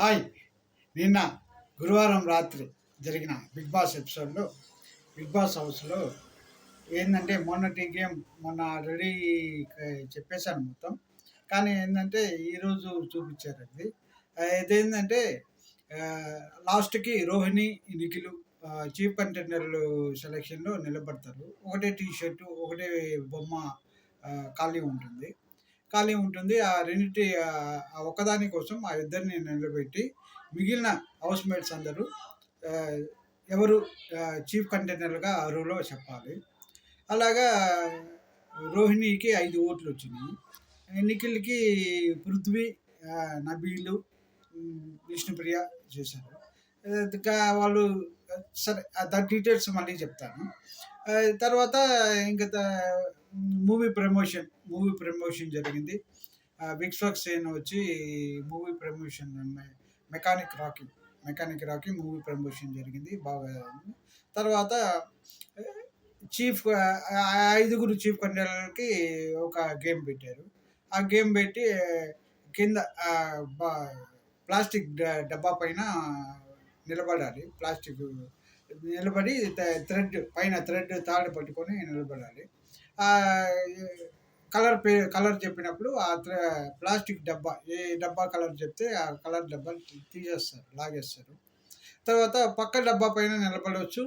Hi! నిన్న గురువారం రాత్రి జరిగిన 'బిగ్ బాస్' హౌస్‌లో ఏందంటే మొన్నటి గేమ్ మొన్న ఆల్రెడీ చెప్పేసాను మొత్తం. కానీ ఏందంటే ఈరోజు చూపిచ్చారది. ఇదేందంటే లాస్ట్‌కి రోహిణి, నిఖిలు చీఫ్ కంటెండర్‌లు సెలక్షన్‌లో నిలబడతారు. ఒకటే టీ షర్టు, ఒకటే బొమ్మ ఖాళీ ఉంటుంది. ఆ రెండిటి ఆ ఒక్కదాని కోసం ఆ ఇద్దరిని నిలబెట్టి మిగిలిన హౌస్‌మేట్స్ అందరూ ఆహ్, ఎవరు చీఫ్ కంటెండర్‌లుగా అర్హులో చెప్పాలి. అలాగా రోహిణికి 5 ఓట్లొచ్చినియి. నిఖిల్‌కి పృథ్వీ, నబీలు, విష్ణుప్రియ చేశారు. ఇంకా వాళ్ళు సరే దాని డీటెయిల్స్ మళ్ళీ చెప్తాను. తర్వాత ఇంక మూవీ ప్రమోషన్ జరిగింది. విక్స్ సేన్ వచ్చి movie promotion mechanic Rocky, movie promotion జరిగింది. బాగా తర్వాత చీఫ్ ఐదుగురు చీఫ్ కంటెండర్‌లకి ఒక గేమ్ పెట్టారు. ఆ గేమ్ పెట్టి కింద ఆహ్, బ ప్లాస్టిక్ డబ్బా పైన నిలబడాలి. నిలబడి థ్రెడ్ తాడు పట్టుకొని నిలబడాలి. ఆహ్, కలర్ చెప్పినప్పుడు ప్లాస్టిక్ డబ్బా ఏ డబ్బా కలర్ చెప్తే ఆ కలర్ డబ్బాని తీసేస్తారు, లాగేస్తారు. తర్వాత పక్క డబ్బా పైన నిలబడొచ్చు.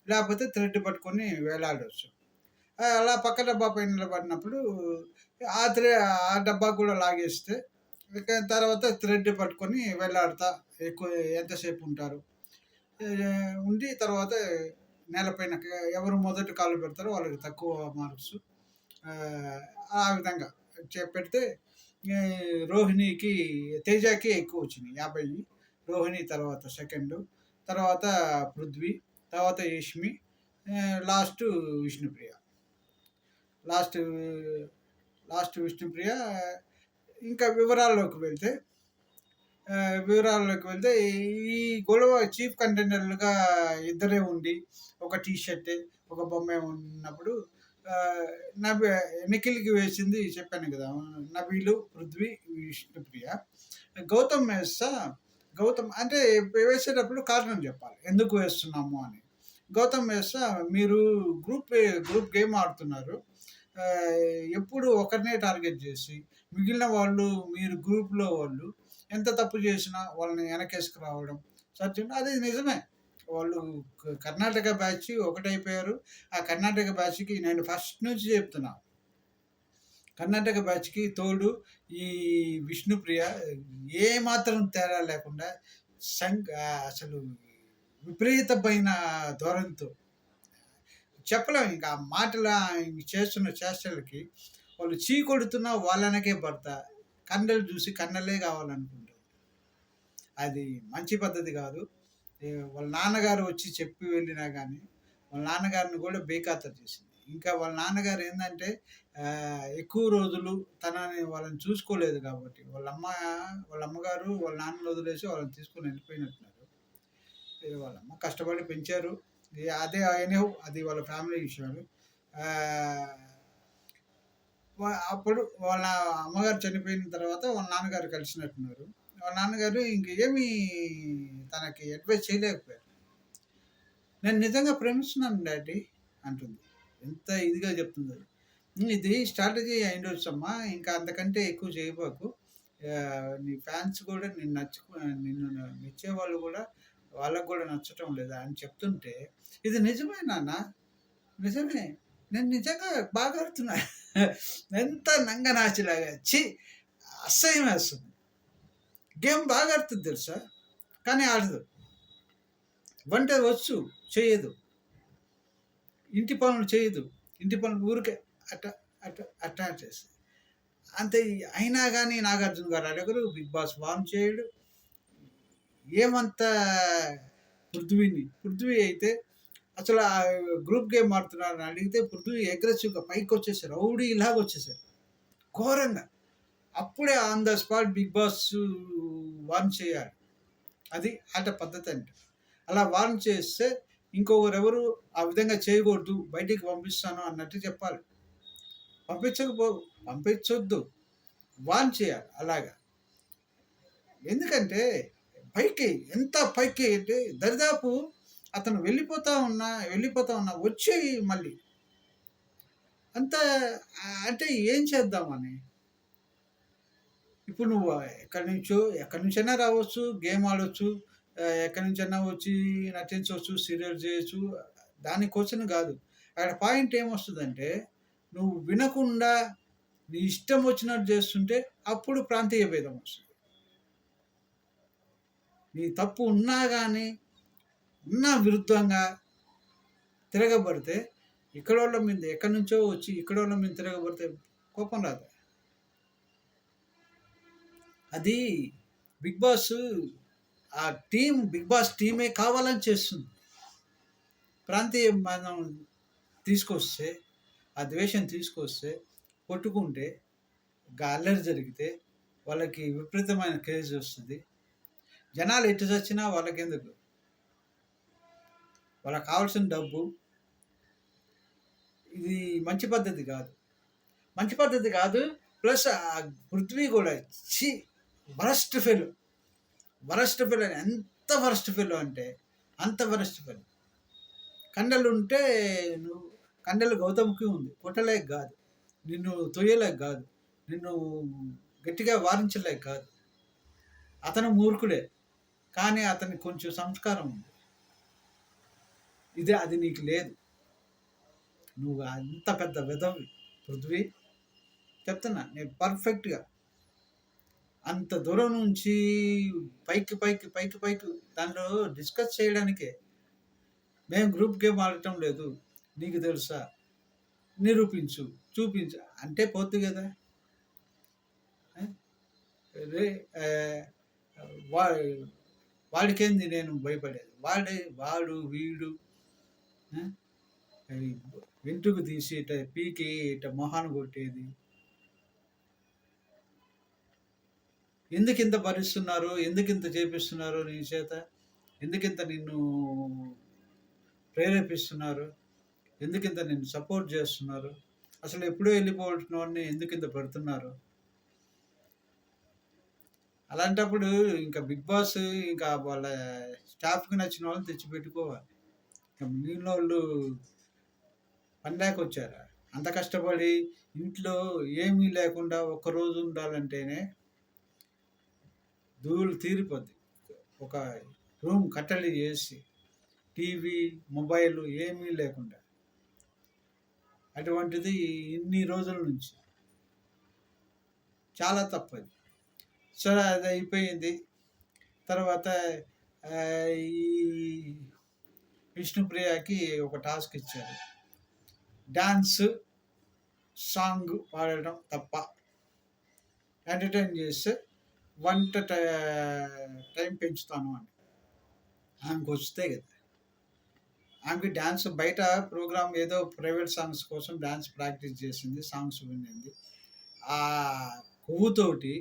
లేకపోతే థ్రెడ్ పట్టుకొని వేలాడొచ్చు. అలా పక్క డబ్బా పైన నిలబడినప్పుడు ఆ డబ్బా కూడా లాగేస్తే ఇక తర్వాత థ్రెడ్ పట్టుకొని వేలాడుతా ఎక్కువ ఎంతసేపు ఉంటారు. ఉండి తర్వాత నేలపైన ఎవరు మొదటి కాలు పెడతారో వాళ్ళకి తక్కువ మార్క్స్. ఆ విధంగా పెడితే రోహిణికి, తేజకి ఎక్కువొచ్చినియి 50. రోహిణి తర్వాత సెకండు. తర్వాత పృథ్వీ, తర్వాత Yashmi, last Vishnupriya. Last last Vishnupriya. ఇంకా వివరాల్లోకి వెళ్తే ఈ గొడవ చీఫ్ కంటెండర్లుగా ఇద్దరే ఉండి ఒక టీ షర్టే, ఒక బొమ్మే ఉన్నప్పుడు నబి నిఖిల్‌కి వేసింది చెప్పాను కదా! నబీలు, పృథ్వీ, విష్ణుప్రియ. గౌతమ్ వేస్తా గౌతమ్ అంటే వేసేటప్పుడు కారణం చెప్పాలి. ఎందుకు వేస్తున్నాము అని. గౌతమ్ వేస్తా మీరు గ్రూప్ గేమ్ ఆడుతున్నారు. ఎప్పుడు ఒకరినే టార్గెట్ చేసి మిగిలిన వాళ్ళు మీరు గ్రూప్‌లో వాళ్ళు ఎంత తప్పు చేసినా వాళ్ళని వెనకేసుకురావడం సత్యం అది నిజమే. వాళ్ళు కర్ణాటక బ్యాచ్ ఒకటైపోయారు. ఆ కర్ణాటక బ్యాచ్‌కి నేను ఫస్ట్ నుంచి చెప్తున్నా. కర్ణాటక బ్యాచ్‌కి తోడు ఈ విష్ణుప్రియ ఏమాత్రం తేడా లేకుండా అసలు విపరీతమైన ధోరణితో చెప్పలేం ఇంకా ఆ మాటల చేస్తున్న చేష్టలకి వాళ్ళు కొడుతున్నా వాళ్ళనకే పడతా. కండలు చూసి కన్నలే కావాలనుకుంటారు. అది మంచి పద్ధతి కాదు. వాళ్ళ నాన్నగారు వచ్చి చెప్పి వెళ్ళినా గానీ, వాళ్ళ నాన్నగారిని కూడా బేఖాతరు చేసింది. ఇంకా వాళ్ళ నాన్నగారు ఏందంటే ఎక్కువ రోజులు వాళ్ళని చూసుకోలేదు కాబట్టి, వాళ్ళ అమ్మగారు వాళ్ళ నాన్నని వదిలేసి వాళ్ళని తీసుకొని వెళ్ళిపోయినట్టున్నారు. వాళ్ళమ్మ కష్టపడి పెంచారు. అదే ఎనీహౌ అది వాళ్ళ ఫ్యామిలీ విషయాలు. ఆహ్, అప్పుడు వాళ్ళ అమ్మగారు చనిపోయిన తర్వాత వాళ్ళ నాన్నగారు కలిసినట్టున్నారు. వాళ్ళ నాన్నగారు ఇంకేమి తనకి అడ్వైస్ చేయలేకపోయారు. "నేను నిజంగా ప్రేమిస్తున్నాను డాడీ" అంటుంది. ఎంత ఇదిగా చెప్తుందది. ఇది స్ట్రాటజీ అయ్యుండొచ్చమ్మా. ఇంకా అంతకంటే ఎక్కువ చేయబాకు. నీ ఫ్యాన్స్ కూడా నిన్ను మెచ్చేవాళ్ళు కూడా వాళ్ళకి కూడా నచ్చటం లేదా అని చెప్తుంటే, "ఇది నిజమే నాన్న. నిజమే. నేను నిజంగా బాగా ఆడుతున్నా." ఎంత నంగనాచిలాగా ఛీ! అసహ్యమేస్తుంది. గేమ్ బాగా ఆడుతది తెలుసా? కానీ ఆడదు. వంట వచ్చు, చెయ్యదు. ఇంటి పనులు చేయదు. ఇంటి పనులు ఊరికే అట్ట, అట్ట చేస్తది. అంతే అయినా గాని 'నాగార్జున' గారు అడగరు. 'బిగ్ బాస్' వార్న్ చేయడు. ఏమంత పృథ్వీ అయితే అసలు గ్రూప్ గేమ్ ఆడుతున్నారని అడిగితే పృథ్వీ అగ్రెసివ్‌గా పైకొచ్చేసారు. రౌడీలాగా వచ్చేసారు. ఘోరంగా. అప్పుడే on the spot 'Bigg Boss' warn చేయాలి. అది ఆట పద్ధతంటే. అలా వార్న్ చేస్తే ఇంకొకరెవరు ఆ విధంగా చేయకూడదు, బయటికి పంపిస్తాను అన్నట్టు చెప్పాలి. పంపించొద్దు. వార్న్ చేయాలి అలాగా. ఎందుకంటే పైకి ఎంత పైకి అంటే దరిదాపు అతను వెళ్ళిపోతా ఉన్నా వచ్చేయి మళ్ళీ. అంత అంటే ఏం చేద్దామని. ఇప్పుడు నువ్వు ఎక్కడి నుంచైనా రావచ్చు, గేమ్ ఆడొచ్చు, ఎక్కడి నుంచైనా వచ్చి నటించవచ్చు, సీరియల్ చేయొచ్చు. దాని క్వెషన్ కాదు. అక్కడ పాయింట్ ఏమొస్తదంటే, నువ్వు వినకుండా నీ ఇష్టం వచ్చినట్టు చేస్తుంటే అప్పుడు ప్రాంతీయ భేదం వస్తది. నీ తప్పు ఉన్నా గాని, విరుద్ధంగా తిరగబడితే ఇక్కడోళ్ళ మీద ఎక్కడి నుంచో వచ్చి ఇక్కడోళ్ళ మీద తిరగబడితే కోపం రాదా? అది బిగ్ బాస్ ఆ బిగ్ బాస్ టీమే కావాలని చేస్తుంది. ప్రాంతీయ మనం తీసుకొస్తే, ఆ ద్వేషం తీసుకొస్తే, కొట్టుకుంటే, అల్లరి జరిగితే వాళ్ళకి విపరీతమైన క్రేజ్ వస్తుంది. జనాలు ఎటు చచ్చినా వాళ్ళకెందుకు? వాళ్ళకి కావాల్సిన డబ్బు. ఇది మంచి పద్ధతి కాదు. మంచి పద్ధతి కాదు. ప్లస్ పృథ్వీ కూడా వరస్ట్ ఫెలో. వరస్ట్ ఫెలో ఎంత వరస్ట్ ఫెలో అంటే అంత వరస్ట్ ఫెలో. కండలుంటే నువ్వు కండలు గౌతమ్‌కి ఉంది. కొట్టలేక కాదు. నిన్ను తొయ్యలేక కాదు. నిన్ను గట్టిగా వారించలేక కాదు. అతను మూర్ఖుడే. కానీ అతనికి కొంచెం సంస్కారం ఉంది. అది నీకు లేదు. నువ్వు అంత పెద్ద వెధవి పృథ్వీ. చెప్తున్నా నేను పర్ఫెక్ట్‌గా. అంత దూరం నుంచి పైకి దాంట్లో డిస్కస్ చేయడానికే. మేము గ్రూప్ గేమ్ ఆడటం లేదు. నీకు తెలుసా? నిరూపించు, చూపించు అంటే పోద్ది కదా! రే వాడికేంది నేను భయపడేది. వీడు వెంట్రుక తీసి ఇట పీకి ఇట మొహాన కొట్టేది. ఎందుకింత భరిస్తున్నారు? ఎందుకింత చేపిస్తున్నారు నీ చేత? ఎందుకింత నిన్ను ప్రేరేపిస్తున్నారు? ఎందుకింత నిన్ను సపోర్ట్ చేస్తున్నారు? అసలు ఎప్పుడో వెళ్ళిపోవలసినోడిని ఎందుకింత పెడుతున్నారు? అలాంటప్పుడు ఇంకా బిగ్ బాస్ ఇంకా వాళ్ళ స్టాఫ్‌కి నచ్చిన వాళ్ళని తెచ్చిపెట్టుకోవాలి. మిగిలినోళ్ళు పని లేక వచ్చారా? అంత కష్టపడి ఇంట్లో ఏమీ లేకుండా ఒక్కరోజు ఉండాలంటేనే ధూళి తీరిపోద్ది. ఒక రూమ్ కట్టడి చేసి టీవీ, మొబైల్ ఏమీ లేకుండా. అటువంటిది ఇన్ని రోజుల నుంచి. చాలా తప్పది. సరే అది అయిపోయింది. తర్వాత ఈ విష్ణుప్రియకి ఒక టాస్క్ ఇచ్చారు. డాన్స్, సాంగ్ పాడడం తప్ప. ఎంటర్టైన్ చేస్తే వంట టైం పెంచుతాను అని. ఆమెకు వస్తే కదా! ఆమెకి డాన్స్ బయట ప్రోగ్రామ్ ఏదో ప్రైవేట్ సాంగ్స్ కోసం డాన్స్ ప్రాక్టీస్ చేసింది. సాంగ్స్ వినింది. ఆ కొవ్వుతోటి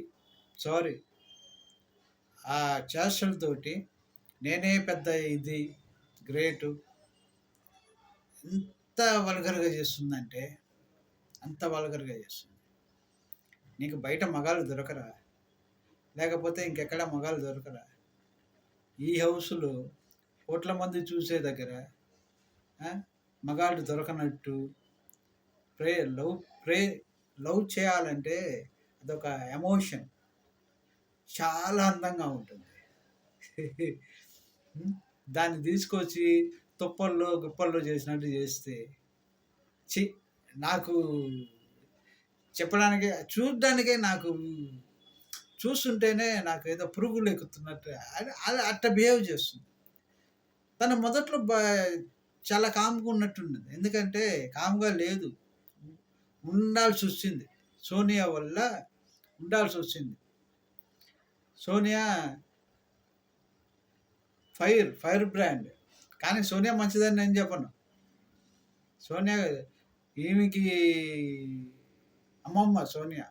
ఆ చేష్టలతోటి నేనే పెద్ద ఇది గ్రేటు ఎంత వల్గర్‌గా చేస్తుందంటే అంత వల్గర్‌గా చేస్తుంది. నీకు బయట మగాళ్ళు దొరకరా? లేకపోతే ఇంకెక్కడ మగాళ్ళు దొరకరా? ఈ హౌస్‌లో కోట్ల మంది చూసే దగ్గర మగాళ్ళు దొరకనట్టు లవ్ చేయాలంటే అదొక ఎమోషన్. చాలా అందంగా ఉంటుంది. దాన్ని తీసుకొచ్చి తుప్పల్లో, గుప్పల్లో చేసినట్టు చేస్తే నాకు చెప్పడానికే చూడ్డానికే నాకు చూస్తుంటేనే నాకు ఏదో పురుగులు ఎక్కుతున్నట్టు అది అట్ట బిహేవ్ చేస్తుంది. తను మొదట్లో చాలా కామ్‌గా ఉన్నట్టున్నది. ఎందుకంటే కామ్‌గా లేదు. ఉండాల్సొచ్చింది. సోనియా వల్ల ఉండాల్సొచ్చింది. Sonia fire brand. కానీ సోనియా మంచిదని నేను చెప్పను. సోనియా ఈమెకి అమ్మమ్మ సోనియా.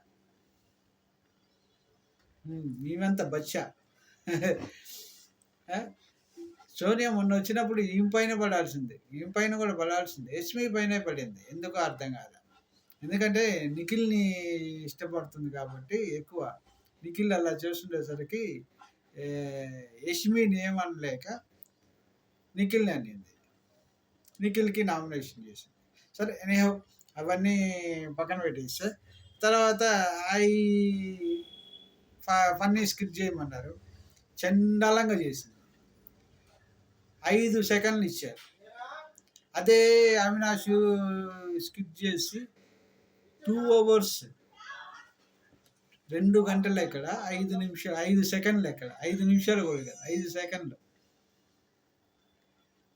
ఈమెంత బచ్చా. సోనియా మొన్న వచ్చినప్పుడు ఈమె పైన పడాల్సింది. ఈమె పైన కూడా పడాల్సింది. యష్మి పైనే పడింది. ఎందుకో అర్థం కాదు. ఎందుకంటే నిఖిల్‌ని ఇష్టపడుతుంది కాబట్టి ఎక్కువ. నిఖిల్ అలా చేస్తుండేసరికి యష్మిని ఏమనలేక నిఖిల్‌ని అనింది. నిఖిల్‌కి నామినేషన్ చేసింది. సరే ఎనీహౌ అవన్నీ పక్కన పెట్టేస్తే తర్వాత అయి ఫ ఫన్నీ స్కిట్ చేయమన్నారు. చండాలంగా చేసింది. 5 సెకన్లు ఇచ్చారు. అదే అవినాష్ స్కిట్ చేసి 2 అవర్స్ 2 గంటలు ఎక్కడ 5 నిమిషాలు 5 సెకన్లు ఎక్కడ 5 నిమిషాలు కూడా కాదు 5 సెకన్లు.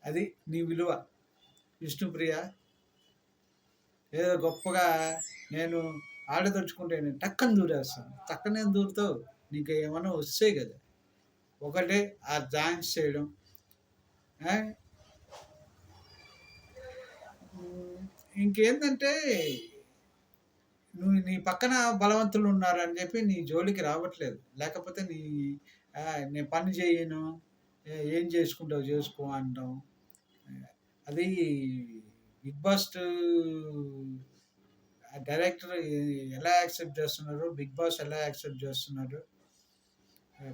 అది నీ విలువ. విష్ణుప్రియ ఏదో గొప్పగా నేను ఆడదలుచుకుంటే నేను టక్కన దూరేస్తాను. టక్కనేం దూరుతావు? నీకు ఏమన్నా వస్తాయి కదా. ఒకటే ఆ డాన్స్ చేయడం. ఇంకేంటంటే నువ్వు నీ పక్కన బలవంతులు ఉన్నారని చెప్పి నీ జోలికి రావట్లేదు. లేకపోతే నేను పని చేయను, ఏం చేసుకుంటావు చేసుకో అంటాం. అది బిగ్ బాస్ డైరెక్టర్ ఎలా యాక్సెప్ట్ చేస్తున్నారు, బిగ్ బాస్ ఎలా యాక్సెప్ట్ చేస్తున్నారు.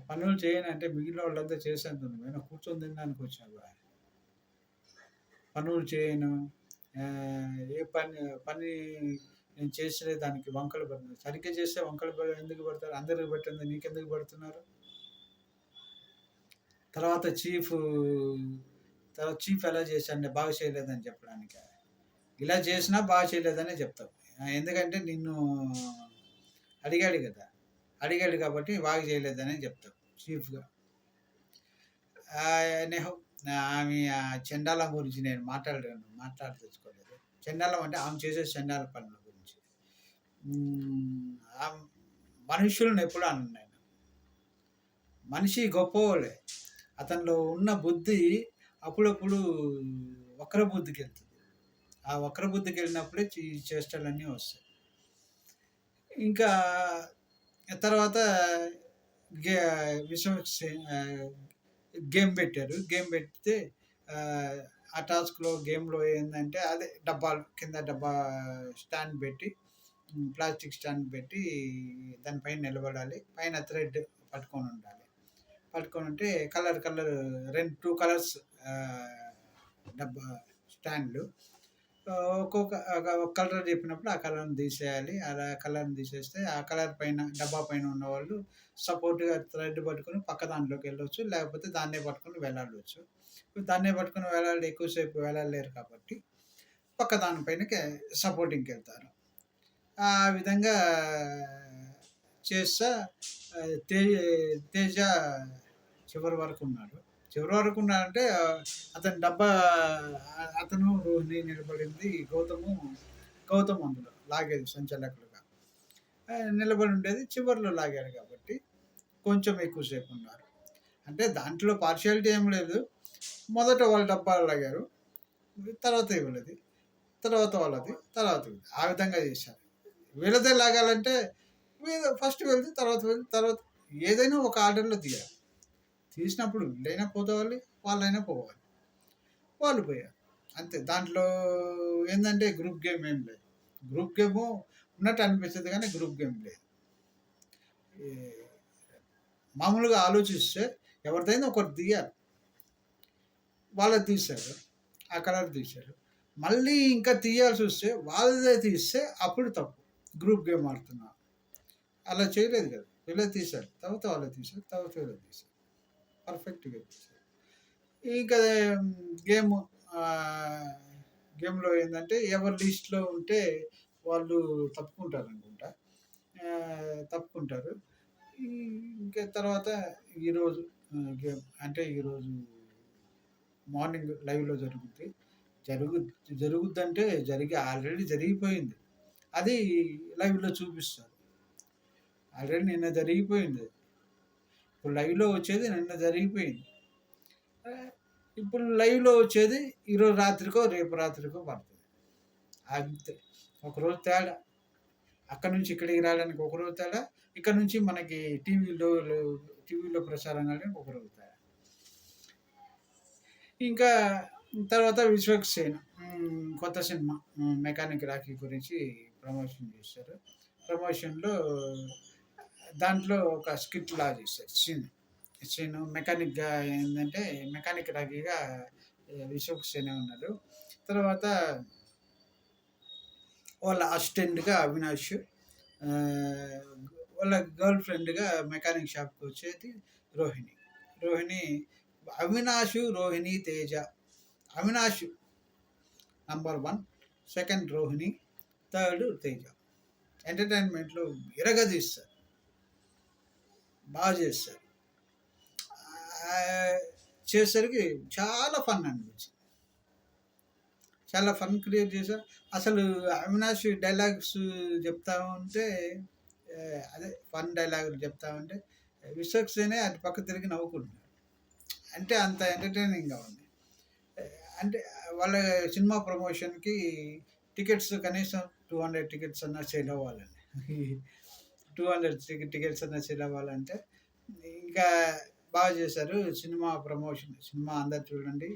పనులు చేయనంటే మిగిలిన వాళ్ళంతా చేసేంత నువ్వేనా కూర్చొని తినడానికి వచ్చావా? పనులు చేయను, ఏ పని నేను చేసే దానికి వంకలు పడుతుంది. సరిగ్గా చేస్తే వంకలు ఎందుకు పడతారు? అందరికి పట్టింది నీకెందుకు పడుతున్నారు? తర్వాత చీఫ్ ఎలా చేశాను బాగా చేయలేదని చెప్పడానికి. ఇలా చేసినా బాగా చేయలేదనే చెప్తావు. ఎందుకంటే నిన్ను అడిగాడు కదా, అడిగాడు కాబట్టి బాగా చేయలేదనే చెప్తావు చీఫ్గా. ఆమె చండాలం గురించి నేను మాట్లాడదలుచుకోలేదు. చండాలం అంటే ఆమె చేసే చండాల పనుల గురించి. మనుషులను ఎప్పుడు అన్నాను నేను. మనిషి గొప్పవాళ్ళే, అతనిలో ఉన్న బుద్ధి అప్పుడప్పుడు వక్ర బుద్ధికి వెళ్తుంది. ఆ వక్ర బుద్ధికి వెళ్ళినప్పుడే చేష్టలన్నీ వస్తాయి. ఇంకా తర్వాత గేమ్ పెట్టారు. గేమ్ పెడితే ఆ టాస్క్లో గేమ్లో ఏంటంటే అదే డబ్బాలు కింద డబ్బా స్టాండ్ పెట్టి, ప్లాస్టిక్ స్టాండ్ పెట్టి దానిపైన నిలబడాలి. పైన థ్రెడ్ పట్టుకొని ఉండాలి. పట్టుకొని ఉంటే కలర్ 2 కలర్స్ డబ్బా స్టాండ్లు. ఒక్కొక్క కలర్ చెప్పినప్పుడు ఆ కలర్ని తీసేయాలి. అలా కలర్ని తీసేస్తే ఆ కలర్ పైన డబ్బా పైన ఉన్నవాళ్ళు సపోర్ట్గా థ్రెడ్ పట్టుకొని పక్క దాంట్లోకి వెళ్ళొచ్చు, లేకపోతే దాన్నే పట్టుకొని వేలాడవచ్చు. దాన్నే పట్టుకొని వేలాడి ఎక్కువసేపు వేలాడలేరు కాబట్టి పక్క దానిపైనకి సపోర్టింగ్కి వెళ్తారు. ఆ విధంగా చేస్తా తేజ చివరి వరకు ఉన్నాడు. చివరి వరకు ఉన్నాడంటే అతను రోహిణి నిలబడింది, గౌతమ్ అందులో లాగేది సంచాలకులుగా నిలబడి ఉండేది. చివరిలో లాగాడు కాబట్టి కొంచెం ఎక్కువసేపు ఉన్నారు. అంటే దాంట్లో పార్షియాలిటీ ఏం లేదు. మొదట వాళ్ళ డబ్బాలు లాగారు, తర్వాత ఇవ్వలేదు, తర్వాత వాళ్ళది, తర్వాత ఆ విధంగా చేశారు. వీళ్ళదే లాగాలంటే ఫస్ట్ వెళ్తే తర్వాత ఏదైనా ఒక ఆర్డర్లో తీయాలి. తీసినప్పుడు వీళ్ళైనా పోవాలి, వాళ్ళైనా పోవాలి. వాళ్ళు పోయారు అంతే. దాంట్లో ఏంటంటే గ్రూప్ గేమ్ ఏం లేదు. గ్రూప్ గేమ్ ఉన్నట్టు అనిపిస్తుంది కానీ గ్రూప్ గేమ్ లేదు. మామూలుగా ఆలోచిస్తే ఎవరిదైనా ఒకటి తీయాలి. వాళ్ళది తీశారు, ఆ కలర్ తీశారు. మళ్ళీ ఇంకా తీయాల్సి వస్తే వాళ్ళదే తీస్తే అప్పుడు తప్పు. గ్రూప్ గేమ్ ఆడుతున్నారు. అలా చేయలేదు కదా. వీళ్ళే తీశారు, తర్వాత వాళ్ళే తీశారు, తర్వాత వీళ్ళే తీశారు. పర్ఫెక్ట్గా తీశారు. ఇంకా గేమ్లో ఏంటంటే ఎవరి లిస్ట్లో ఉంటే వాళ్ళు తప్పుకుంటారు అనుకుంటా. తప్పుకుంటారు. ఇంకా తర్వాత ఈరోజు గేమ్ అంటే ఈరోజు మార్నింగ్ లైవ్లో జరుగుద్దంటే ఆల్రెడీ జరిగిపోయింది. అది లైవ్లో చూపిస్తారు. ఆల్రెడీ నిన్న జరిగిపోయింది. ఇప్పుడు లైవ్లో వచ్చేది నిన్న జరిగిపోయింది. ఇప్పుడు లైవ్లో వచ్చేది ఈరోజు రాత్రికో రేపు రాత్రికో పడుతుంది. అంతే, ఒకరోజు తేడా. అక్కడ నుంచి ఇక్కడికి రావడానికి ఒకరోజు తేడా, ఇక్కడ నుంచి మనకి టీవీలో ప్రసారం కావడానికి ఒకరోజు తేడా. ఇంకా తర్వాత విశ్వక్సేన్ కొత్త సినిమా మెకానిక్ రాఖీ గురించి ప్రమోషన్ చేశారు. ప్రమోషన్లో దాంట్లో ఒక స్కిట్ లాగా చేశారు. సీన్ శ్రీను మెకానిక్‌గా ఏందంటే మెకానిక్ రాకీగా విశ్వక్ సేనే ఉన్నాడు. తర్వాత వాళ్ళ అసిస్టెంట్‌గా అవినాష్. ఆహ్, వాళ్ళ గర్ల్ ఫ్రెండ్‌గా మెకానిక్ షాప్‌కొచ్చేది Rohini. Rohini Avinash, Rohini, Teja. Avinash number 1, second Rohini, third Teja. ఎంటర్‌టైన్‌మెంట్‌లో ఇరగదీస్తారు. చేస్తారు. చేసేసరికి చాలా ఫన్ అనిపించింది. చాలా ఫన్ క్రియేట్ చేశారు. అసలు అవినాష్ డైలాగ్స్ చెప్తా ఉంటే అదే ఫన్ డైలాగులు చెప్తా ఉంటే విశ్వక్ సేనే అటు పక్క తిరిగి నవ్వుకుంటున్నాడు. అంటే అంత ఎంటర్‌టైనింగ్‌గా ఉంది. అంటే వాళ్ళ సినిమా ప్రమోషన్‌కి టికెట్స్ కనీసం 200 టికెట్స్ అన్నా సేల్ అవ్వాలండి. 200 టికెట్స్ అన్నా సేల్ అవ్వాలంటే ఇంకా చేశారు. Cinema promotion. సినిమా అందరూ చూడండి.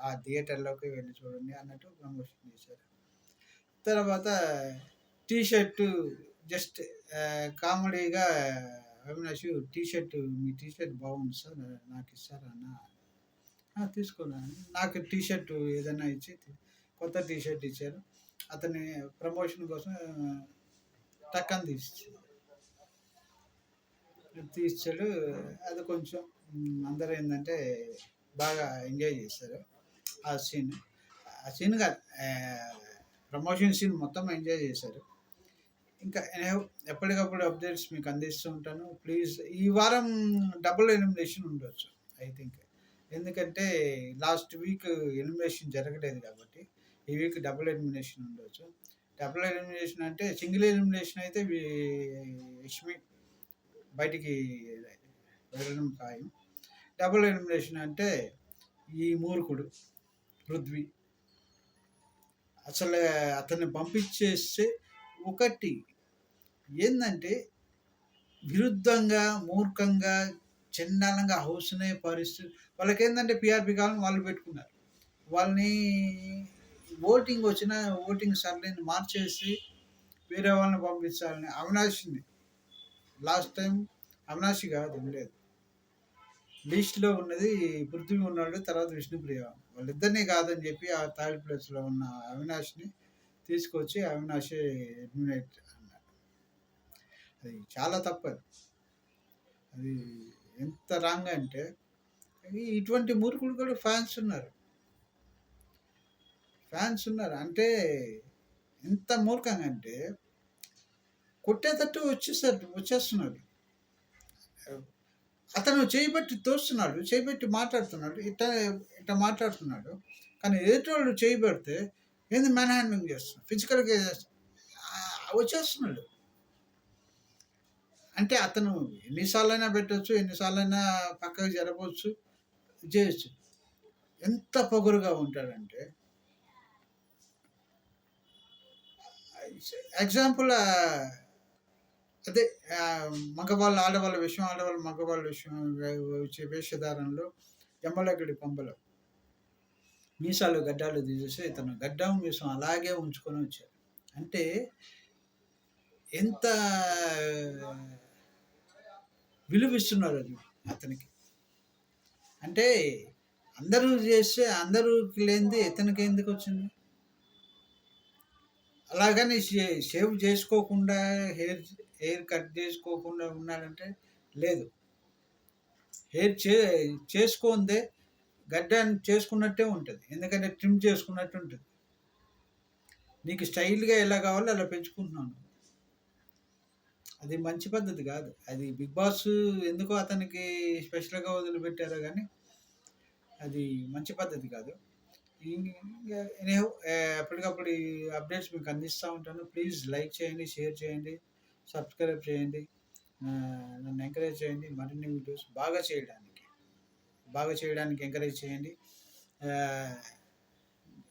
ఆ థియేటర్‌లోకి వెళ్లి చూడండి అన్నట్టు ప్రమోషన్ చేశారు. తర్వాత టీ షర్టు జస్ట్ కామెడీగా అవినాష్ మీ టీ షర్ట్ బాగుంది సార్ నాకిస్తారా అన్నా? తీసుకున్నాను. నాకు టీ షర్ట్ ఏదైనా ఇచ్చి కొత్త టీ షర్ట్ ఇచ్చారు. అతని ప్రమోషన్ కోసం టక్కని తీసిచ్చాడు. అది కొంచెం అందరూ ఏందంటే బాగా ఎంజాయ్ చేశారు ఆ సీన్. ఆ సీన్ కాదు ప్రమోషన్ సీన్ మొత్తం ఎంజాయ్ చేశారు. ఇంకా ఎప్పటికప్పుడు అప్డేట్స్ మీకు అందిస్తూ ఉంటాను. ప్లీజ్ ఈ వారం డబుల్ ఎలిమినేషన్ ఉండొచ్చు ఐ థింక్. ఎందుకంటే లాస్ట్ వీక్ ఎలిమినేషన్ జరగలేదు కాబట్టి ఈ వీక్ డబుల్ ఎలిమినేషన్ ఉండొచ్చు. డబుల్ ఎలిమినేషన్ అంటే సింగిల్ ఎలిమినేషన్ అయితే యష్మి బయటికి వెళ్ళడం ఖాయం. డబుల్ ఎలిమినేషన్ అంటే ఈ మూర్ఖుడు పృథ్వీ అసలు అతన్ని పంపించేస్తే ఒకటి ఏందంటే విరుద్ధంగా, మూర్ఖంగా, చండాలంగా హౌస్‌నే పరిస్థితి వాళ్ళకేందంటే పీఆర్‌పీ కావాలని వాళ్ళు పెట్టుకున్నారు. వాళ్ళని ఓటింగ్ వచ్చిన ఓటింగ్ సరళిని మార్చేసి వేరే వాళ్ళని పంపించాలని అవినాష్‌ని లాస్ట్ టైం అవినాష్ కాదు ఉండేది. లిస్ట్‌లో ఉన్నది పృథ్వీ ఉన్నాడు. తర్వాత విష్ణుప్రియ. వాళ్ళిద్దరిని కాదని చెప్పి ఆ థర్డ్ ప్లేస్‌లో ఉన్న అవినాష్‌ని తీసుకొచ్చి అవినాషే ఎలిమినేట్ అన్నారు. అది చాలా తప్పది. అది ఎంత రాంగ్ అంటే ఇటువంటి మూర్ఖులు కూడా ఫ్యాన్స్ ఉన్నారు. అంటే ఎంత మూర్ఖంగా అంటే కొట్టేటట్టు వచ్చేస్తున్నాడు. అతను చేయబట్టి తోస్తున్నాడు. చేయబట్టి మాట్లాడుతున్నాడు. ఇట్ట మాట్లాడుతున్నాడు. కానీ ఎదుటోళ్ళు చేయబడితే ఏంది మ్యాన్ హ్యాండ్లింగ్ చేస్తున్నాడు. ఫిజికల్‌గా వచ్చేస్తున్నాడు. అంటే అతను ఎన్నిసార్లైనా పెట్టొచ్చు. ఎన్నిసార్లైనా పక్కకు జరపొచ్చు. చేయొచ్చు. ఎంత పొగరుగా ఉంటాడంటే ఎగ్జాంపుల్ అదే మగవాళ్ళు, ఆడవాళ్ళ విషయం, ఆడవాళ్ళు మగవాళ్ళ విషయం వచ్చే వేషధారణలో జంబలగడి పంబలో మీసాలు గడ్డాలు తీసేసి ఇతను గడ్డం మీసం అలాగే ఉంచుకొని వచ్చారు. అంటే ఎంత విలువిస్తున్నారు అది అతనికి. అంటే అందరూ చేస్తే అందరికి లేనిది ఇతనికి ఎందుకు వచ్చింది? అలాగని షేవ్ చేసుకోకుండా హెయిర్ కట్ చేసుకోకుండా ఉన్నాడంటే లేదు. హెయిర్ చేసుకోందే గడ్డాన్ని చేసుకున్నట్టే ఉంటుంది. ఎందుకంటే ట్రిమ్ చేసుకున్నట్టు ఉంటుంది. నీకు స్టైల్‌గా ఎలా కావాలో అలా పెంచుకుంటున్నాను. అది మంచి పద్ధతి కాదు. అది బిగ్ బాస్ ఎందుకో అతనికి స్పెషల్‌గా వదిలిపెట్టారో కానీ అది మంచి పద్ధతి కాదు. ఎనీహౌ ఎప్పటికప్పుడు ఈ అప్డేట్స్ మీకు అందిస్తూ ఉంటాను. ప్లీజ్ లైక్ చేయండి, షేర్ చేయండి, సబ్స్క్రైబ్ చేయండి. నన్ను ఎంకరేజ్ చేయండి మరిన్ని వీడియోస్ బాగా చేయడానికి ఎంకరేజ్ చేయండి.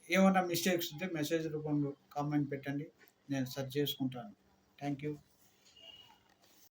ఏమన్నా మిస్టేక్స్ ఉంటే మెసేజ్ రూపంలో కామెంట్ పెట్టండి. నేను సరి చేసుకుంటాను. Thank you.